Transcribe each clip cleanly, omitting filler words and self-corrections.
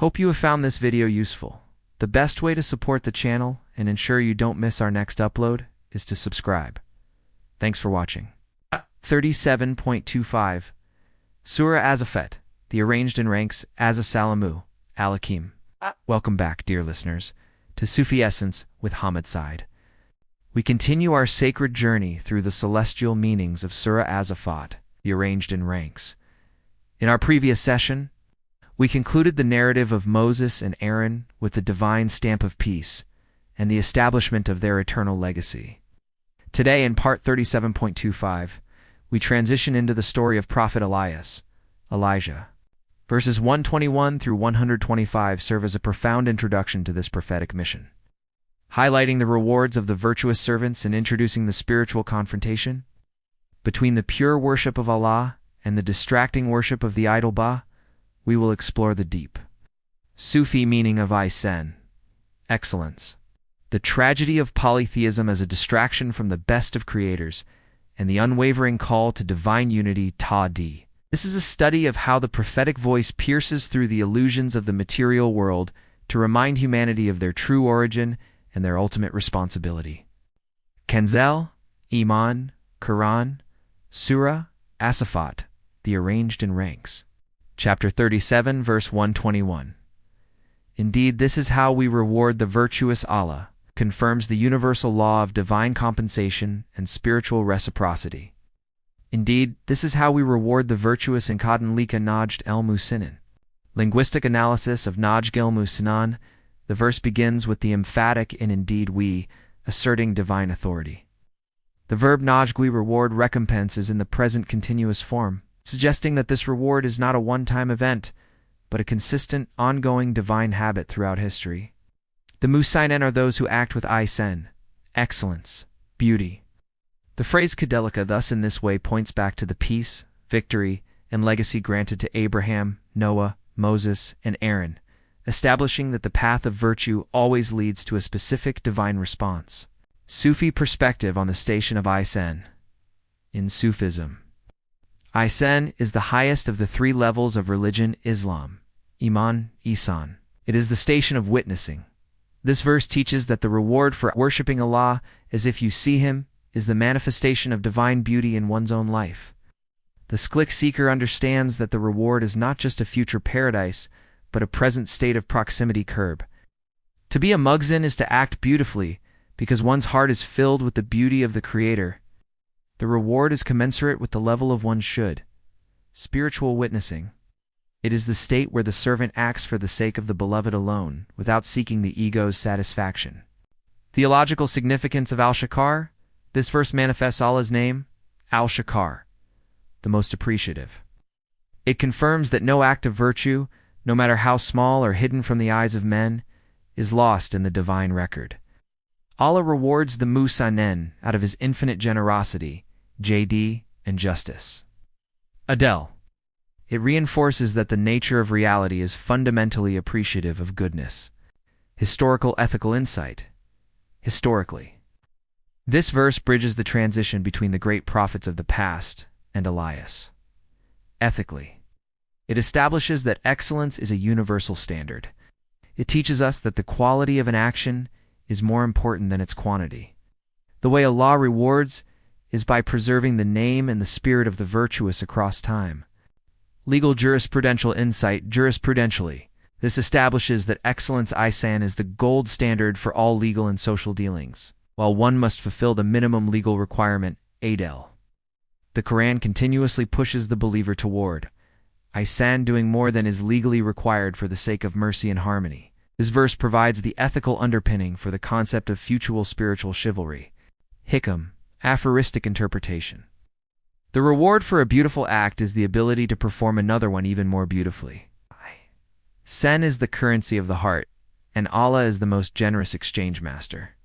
Hope you have found this video useful. The best way to support the channel and ensure you don't miss our next upload is to subscribe. Thanks for watching. 37.25 Surah As-Saffat, the arranged in ranks As-Salamu Alaikum. Welcome back, dear listeners, to Sufi Essence with Hammad Syed. We continue our sacred journey through the celestial meanings of Surah As-Saffat, the arranged in ranks. In our previous session, we concluded the narrative of Moses and Aaron with the divine stamp of peace and the establishment of their eternal legacy. Today, in part 37.25, we transition into the story of Prophet Elias, Elijah. Verses 121 through 125 serve as a profound introduction to this prophetic mission, highlighting the rewards of the virtuous servants and introducing the spiritual confrontation between the pure worship of Allah and the distracting worship of the idol Ba. We will explore the deep Sufi meaning of Iḥsān, excellence, the tragedy of polytheism as a distraction from the best of creators, and the unwavering call to divine unity Taqwā. This is a study of how the prophetic voice pierces through the illusions of the material world to remind humanity of their true origin and their ultimate responsibility. Kanzul, Iman, Quran, Surah As-Saffat, the arranged in ranks. Chapter 37, verse 121. Indeed, this is how we reward the virtuous. Allah confirms the universal law of divine compensation and spiritual reciprocity. Indeed, this is how we reward the virtuous in Qadn Lika Najd el Muḥsinīn. Linguistic analysis of Najd el Muḥsinīn. The verse begins with the emphatic in indeed we, asserting divine authority. The verb najd we reward recompense is in the present continuous form, suggesting that this reward is not a one-time event, but a consistent, ongoing divine habit throughout history. The Muḥsinīn are those who act with Iḥsān, excellence, beauty. The phrase Kadelika thus in this way points back to the peace, victory, and legacy granted to Abraham, Noah, Moses, and Aaron, establishing that the path of virtue always leads to a specific divine response. Sufi perspective on the station of Iḥsān. In Sufism, Iḥsān is the highest of the three levels of religion Islam, Iman, Iḥsān. It is the station of witnessing. This verse teaches that the reward for worshipping Allah as if you see Him is the manifestation of divine beauty in one's own life. The sklik seeker understands that the reward is not just a future paradise, but a present state of proximity curb. To be a muhsin is to act beautifully, because one's heart is filled with the beauty of the Creator. The reward is commensurate with the level of one's should. Spiritual witnessing. It is the state where the servant acts for the sake of the beloved alone, without seeking the ego's satisfaction. Theological significance of Al-Shakar. This verse manifests Allah's name, Al-Shakar, the most appreciative. It confirms that no act of virtue, no matter how small or hidden from the eyes of men, is lost in the divine record. Allah rewards the Muḥsinīn out of His infinite generosity, JD, and justice. Adel. It reinforces that the nature of reality is fundamentally appreciative of goodness. Historical ethical insight. Historically. This verse bridges the transition between the great prophets of the past and Elias. Ethically. It establishes that excellence is a universal standard. It teaches us that the quality of an action is more important than its quantity. The way Allah rewards is by preserving the name and the spirit of the virtuous across time. Legal jurisprudential insight. Jurisprudentially, this establishes that excellence Iḥsān is the gold standard for all legal and social dealings, while one must fulfill the minimum legal requirement, Adel. The Quran continuously pushes the believer toward Iḥsān, doing more than is legally required for the sake of mercy and harmony. This verse provides the ethical underpinning for the concept of future spiritual chivalry. Hikam, aphoristic interpretation. The reward for a beautiful act is the ability to perform another one even more beautifully. Sen is the currency of the heart, and Allah is the most generous exchange master.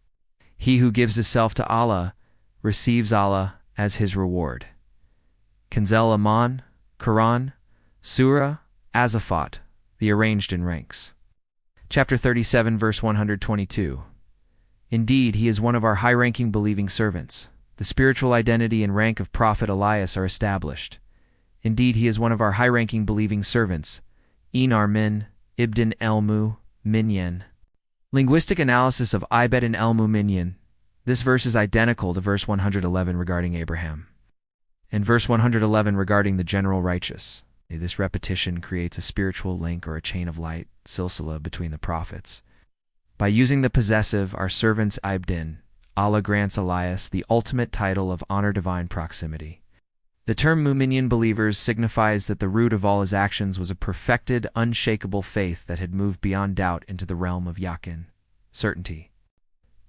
He who gives himself to Allah receives Allah as his reward. Kanzul Iman, Quran, Surah As-Saffat, the arranged in ranks. Chapter 37, verse 122. Indeed, he is one of our high-ranking believing servants. The spiritual identity and rank of Prophet Elias are established. Indeed, he is one of our high-ranking believing servants. Min, Ibn Elmu, Minyan. Linguistic analysis of Ibn Elmu Minyan. This verse is identical to verse 111 regarding Abraham, and verse 111 regarding the general righteous. This repetition creates a spiritual link or a chain of light, silsila, between the prophets. By using the possessive, our servants Ibn, Allah grants Elias the ultimate title of honor divine proximity. The term Mu'minin believers signifies that the root of all his actions was a perfected, unshakable faith that had moved beyond doubt into the realm of yaqin, certainty.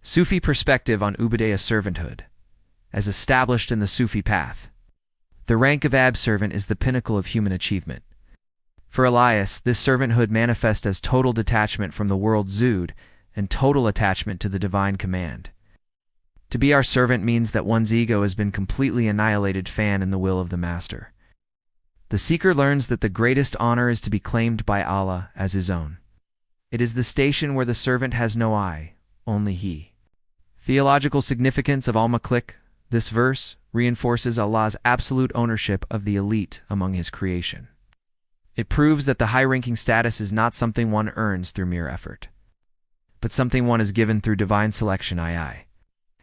Sufi perspective on Ubudiyya servanthood. As established in the Sufi path, the rank of servant is the pinnacle of human achievement. For Elias, this servanthood manifests as total detachment from the world's zuhd and total attachment to the divine command. To be our servant means that one's ego has been completely annihilated in the will of the master. The seeker learns that the greatest honor is to be claimed by Allah as his own. It is the station where the servant has no I, only he. Theological significance of al-Maklik. This verse reinforces Allah's absolute ownership of the elite among his creation. It proves that the high-ranking status is not something one earns through mere effort, but something one is given through divine selection.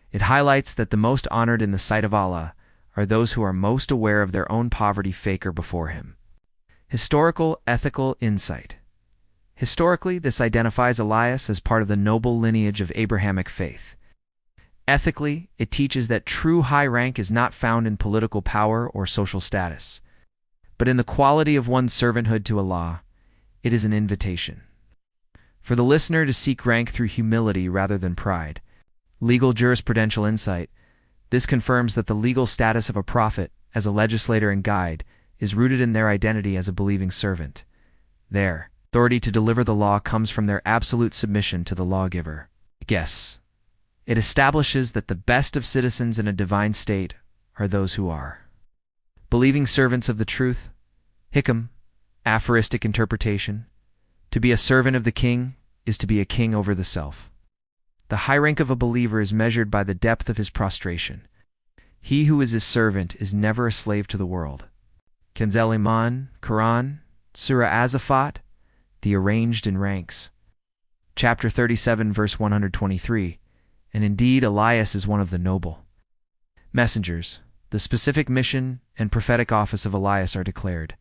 It highlights that the most honored in the sight of Allah are those who are most aware of their own poverty faker before him. Historical, ethical insight. Historically, this identifies Elias as part of the noble lineage of Abrahamic faith. Ethically, it teaches that true high rank is not found in political power or social status, but in the quality of one's servanthood to Allah. It is an invitation for the listener to seek rank through humility rather than pride. Legal jurisprudential insight. This confirms that the legal status of a prophet, as a legislator and guide, is rooted in their identity as a believing servant. Their authority to deliver the law comes from their absolute submission to the lawgiver. Yes, it establishes that the best of citizens in a divine state are those who are believing servants of the truth. Hikam, aphoristic interpretation. To be a servant of the king is to be a king over the self. The high rank of a believer is measured by the depth of his prostration. He who is his servant is never a slave to the world. Kanzul Iman, Quran, Surah As-Saffat, the arranged in ranks. Chapter 37, verse 123. And indeed, Ilyas is one of the noble messengers. The specific mission and prophetic office of Ilyas are declared,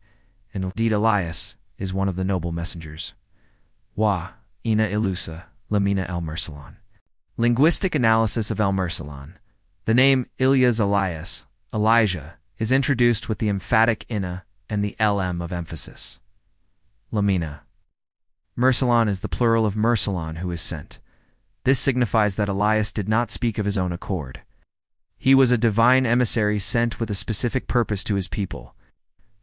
and indeed Ilyas is one of the noble messengers. Wa, ina ilusa, lamina el-Mursalan. Linguistic analysis of el-Mursalan. The name Ilyas Elias, Elijah, is introduced with the emphatic ina and the lm of emphasis. Lamina. Mursalan is the plural of Mursalan, who is sent. This signifies that Elias did not speak of his own accord. He was a divine emissary sent with a specific purpose to his people.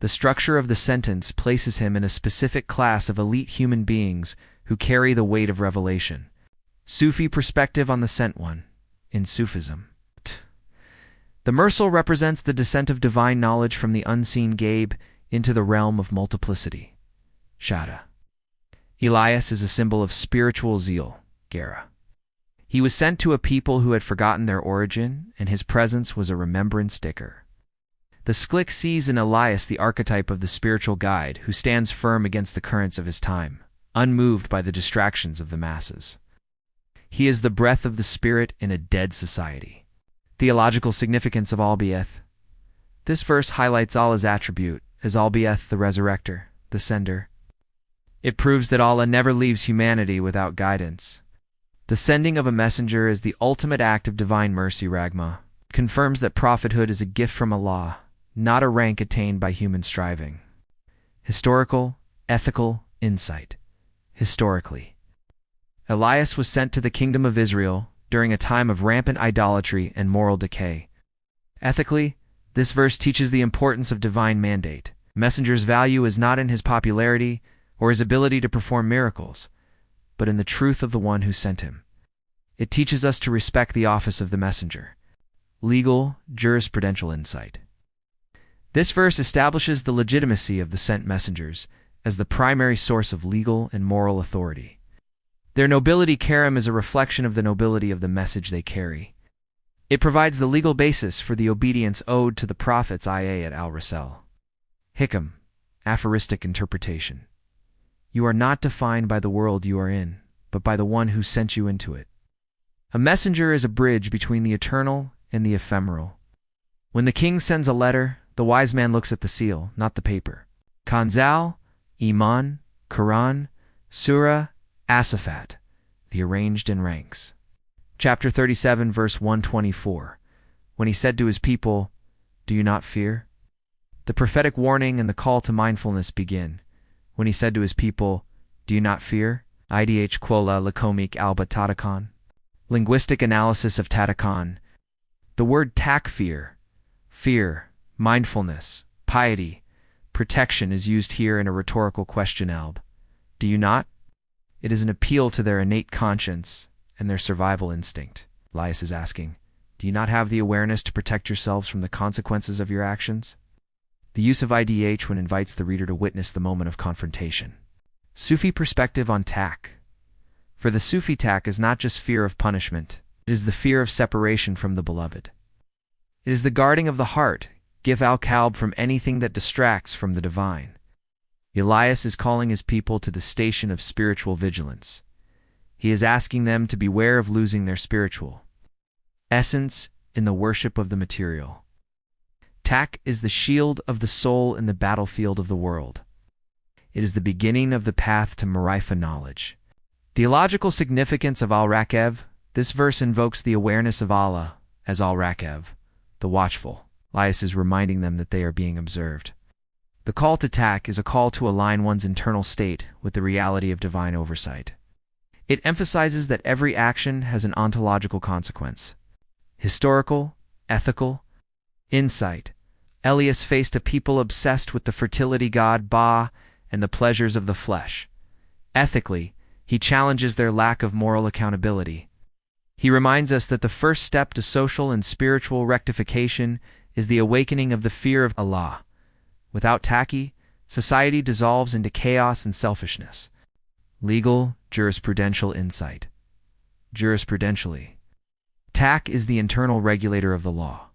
The structure of the sentence places him in a specific class of elite human beings who carry the weight of revelation. Sufi perspective on the sent one. In Sufism, the Mursal represents the descent of divine knowledge from the unseen Gabe into the realm of multiplicity. Shada. Ilyas is a symbol of spiritual zeal. Gara. He was sent to a people who had forgotten their origin, and his presence was a remembrance sticker. The Sklik sees in Ilyas the archetype of the spiritual guide who stands firm against the currents of his time, unmoved by the distractions of the masses. He is the breath of the spirit in a dead society. Theological significance of Albieth. This verse highlights Allah's attribute as Albieth, the resurrector, the sender. It proves that Allah never leaves humanity without guidance. The sending of a messenger is the ultimate act of divine mercy. Ragma confirms that prophethood is a gift from Allah, not a rank attained by human striving. Historical, ethical insight. Historically, Elias was sent to the kingdom of Israel during a time of rampant idolatry and moral decay. Ethically, this verse teaches the importance of divine mandate. Messenger's value is not in his popularity or his ability to perform miracles, but in the truth of the one who sent him. It teaches us to respect the office of the messenger. Legal, jurisprudential insight. This verse establishes the legitimacy of the sent messengers as the primary source of legal and moral authority. Their nobility karam is a reflection of the nobility of the message they carry. It provides the legal basis for the obedience owed to the prophets at al-Rasul. Hikam, aphoristic interpretation. You are not defined by the world you are in, but by the one who sent you into it. A messenger is a bridge between the eternal and the ephemeral. When the king sends a letter, the wise man looks at the seal, not the paper. Kanzul, Iman, Quran, Surah As-Saffat, the arranged in ranks. Chapter 37, verse 124. When he said to his people, "Do you not fear?" The prophetic warning and the call to mindfulness begin. When he said to his people, "Do you not fear?" Idh quola lakomik alba tatakon. Linguistic analysis of tatakon. The word takfir, fear, mindfulness, piety, protection is used here in a rhetorical question alb. Do you not? It is an appeal to their innate conscience and their survival instinct. Ilyas is asking, do you not have the awareness to protect yourselves from the consequences of your actions? The use of IDH when invites the reader to witness the moment of confrontation. Sufi perspective on tak. For the Sufi, tak is not just fear of punishment, it is the fear of separation from the beloved. It is the guarding of the heart, gif al-kalb, from anything that distracts from the divine. Ilyas is calling his people to the station of spiritual vigilance. He is asking them to beware of losing their spiritual essence in the worship of the material. Tak is the shield of the soul in the battlefield of the world. It is the beginning of the path to Marifa knowledge. Theological significance of Al-Rakev. This verse invokes the awareness of Allah as Al-Rakev, the watchful. Ilyas is reminding them that they are being observed. The call to tak is a call to align one's internal state with the reality of divine oversight. It emphasizes that every action has an ontological consequence. Historical, ethical, insight. Elias faced a people obsessed with the fertility god Ba and the pleasures of the flesh. Ethically, he challenges their lack of moral accountability. He reminds us that the first step to social and spiritual rectification is the awakening of the fear of Allah. Without taki, society dissolves into chaos and selfishness. Legal, jurisprudential insight. Jurisprudentially, tak is the internal regulator of the law.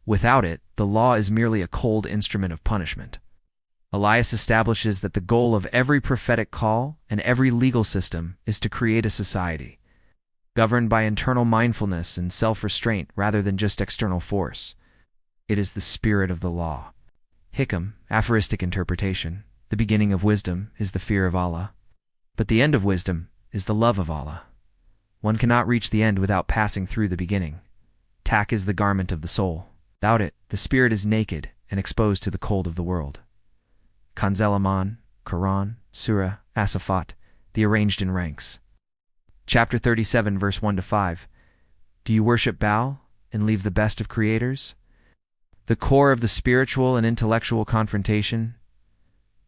Without it, the law is merely a cold instrument of punishment. Ilyas establishes that the goal of every prophetic call and every legal system is to create a society governed by internal mindfulness and self-restraint rather than just external force. It is the spirit of the law. Hikam, aphoristic interpretation. The beginning of wisdom is the fear of Allah, but the end of wisdom is the love of Allah. One cannot reach the end without passing through the beginning. Tak is the garment of the soul. Without it, the spirit is naked and exposed to the cold of the world. Kanzul, Iman, Quran, Surah As-Saffat, the arranged in ranks. Chapter 37, verse 1-5. Do you worship Baal and leave the best of creators? The core of the spiritual and intellectual confrontation.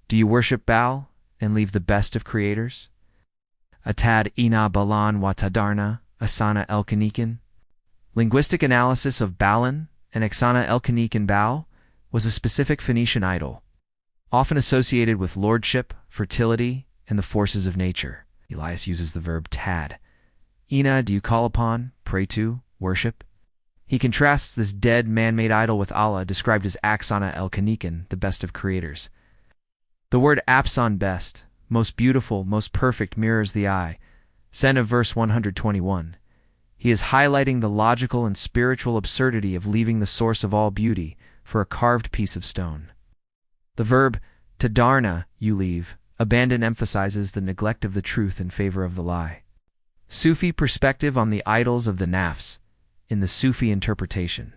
Do you worship Baal and leave the best of creators? Atad ina balan wa tadarna, asana el-kanikin. Linguistic analysis of Balan and Iḥsān el-kanikin. Baal was a specific Phoenician idol, often associated with lordship, fertility, and the forces of nature. Ilyas uses the verb tad. Ina, do you call upon, pray to, worship? He contrasts this dead man-made idol with Allah, described as Aksana el-Kanikin, the best of creators. The word Apsan, best, most beautiful, most perfect, mirrors the eye. Sen of verse 121. He is highlighting the logical and spiritual absurdity of leaving the source of all beauty for a carved piece of stone. The verb tadarna, you leave, abandon, emphasizes the neglect of the truth in favor of the lie. Sufi perspective on the idols of the nafs. In the Sufi interpretation,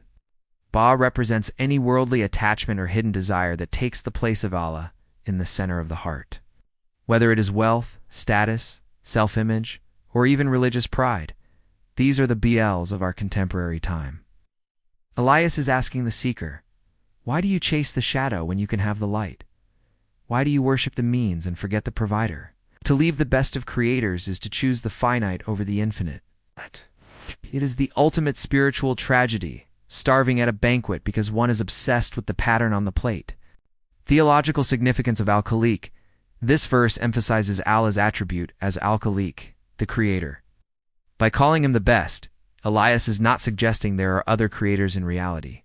Ba represents any worldly attachment or hidden desire that takes the place of Allah in the center of the heart. Whether it is wealth, status, self-image, or even religious pride, these are the BLs of our contemporary time. Ilyas is asking the seeker, why do you chase the shadow when you can have the light? Why do you worship the means and forget the provider? To leave the best of creators is to choose the finite over the infinite. It is the ultimate spiritual tragedy, starving at a banquet because one is obsessed with the pattern on the plate. Theological significance of Al-Khaliq. This verse emphasizes Allah's attribute as Al-Khaliq, the creator. By calling him the best, Ilyas is not suggesting there are other creators in reality,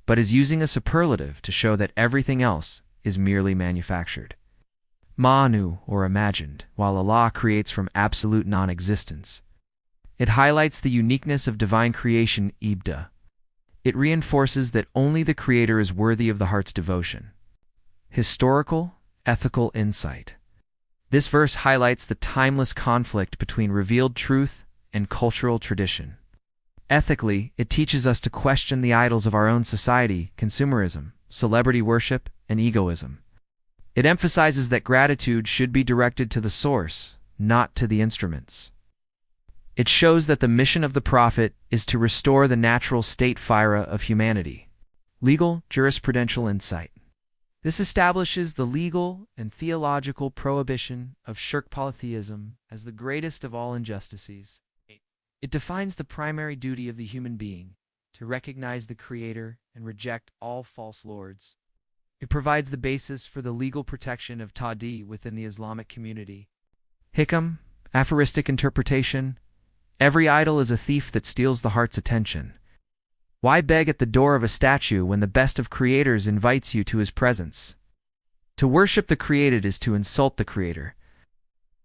but is using a superlative to show that everything else is merely manufactured. ma'nu, or imagined, while Allah creates from absolute non-existence. It highlights the uniqueness of divine creation, ibda. It reinforces that only the Creator is worthy of the heart's devotion. Historical, ethical insight. This verse highlights the timeless conflict between revealed truth and cultural tradition. Ethically, it teaches us to question the idols of our own society, consumerism, celebrity worship, and egoism. It emphasizes that gratitude should be directed to the source, not to the instruments. It shows that the mission of the Prophet is to restore the natural state fira of humanity. Legal jurisprudential insight. This establishes the legal and theological prohibition of shirk polytheism as the greatest of all injustices. It defines the primary duty of the human being, to recognize the Creator and reject all false lords. It provides the basis for the legal protection of ta'di within the Islamic community. Hikam, aphoristic interpretation. Every idol is a thief that steals the heart's attention. Why beg at the door of a statue when the best of creators invites you to his presence? To worship the created is to insult the Creator.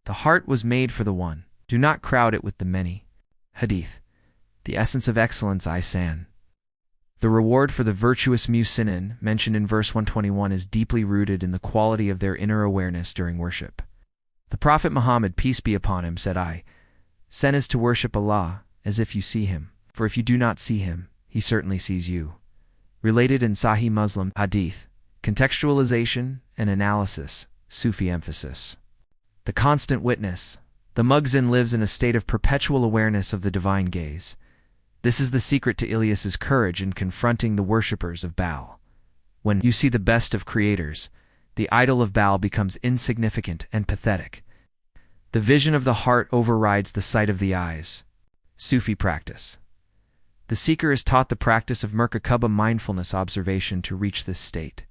The heart was made for the one. Do not crowd it with the many. Hadith. The essence of excellence, Iḥsān. The reward for the virtuous Muḥsinīn, mentioned in verse 121, is deeply rooted in the quality of their inner awareness during worship. The Prophet Muhammad, peace be upon him, said, Sen is to worship Allah as if you see him, for if you do not see him, he certainly sees you. Related in Sahih Muslim Hadith. Contextualization and analysis, Sufi emphasis. The constant witness. The muezzin lives in a state of perpetual awareness of the divine gaze. This is the secret to Ilyas's courage in confronting the worshippers of Baal. When you see the best of creators, the idol of Baal becomes insignificant and pathetic. The vision of the heart overrides the sight of the eyes. Sufi practice. The seeker is taught the practice of muraqabah, mindfulness observation, to reach this state.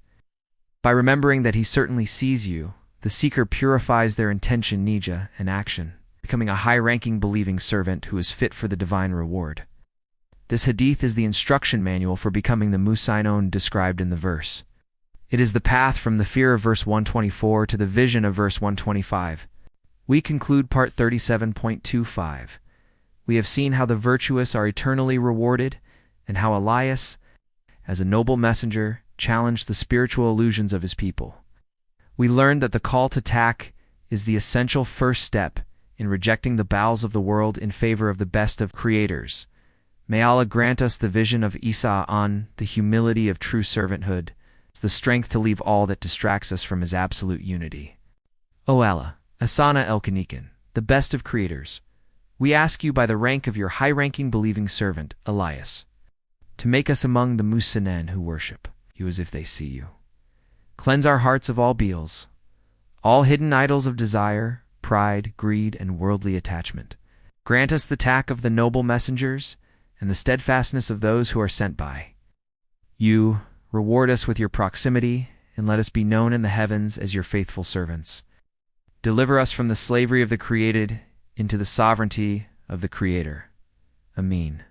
By remembering that he certainly sees you, the seeker purifies their intention, niyya, and action, becoming a high-ranking believing servant who is fit for the divine reward. This hadith is the instruction manual for becoming the Muḥsinīn described in the verse. It is the path from the fear of verse 124 to the vision of verse 125. We conclude part 37.25. We have seen how the virtuous are eternally rewarded, and how Ilyas, as a noble messenger, challenged the spiritual illusions of his people. We learned that the call to taqwa is the essential first step in rejecting the bowels of the world in favor of the best of creators. May Allah grant us the vision of Iḥsān, the humility of true servanthood, the strength to leave all that distracts us from His absolute unity. O Allah, Asana el-Kanikan, the best of creators, we ask you by the rank of your high-ranking believing servant, Ilyas, to make us among the Muḥsinīn who worship you as if they see you. Cleanse our hearts of all beals, all hidden idols of desire, pride, greed, and worldly attachment. Grant us the taqwa of the noble messengers and the steadfastness of those who are sent by you. Reward us with your proximity, and let us be known in the heavens as your faithful servants. Deliver us from the slavery of the created into the sovereignty of the Creator. Amin.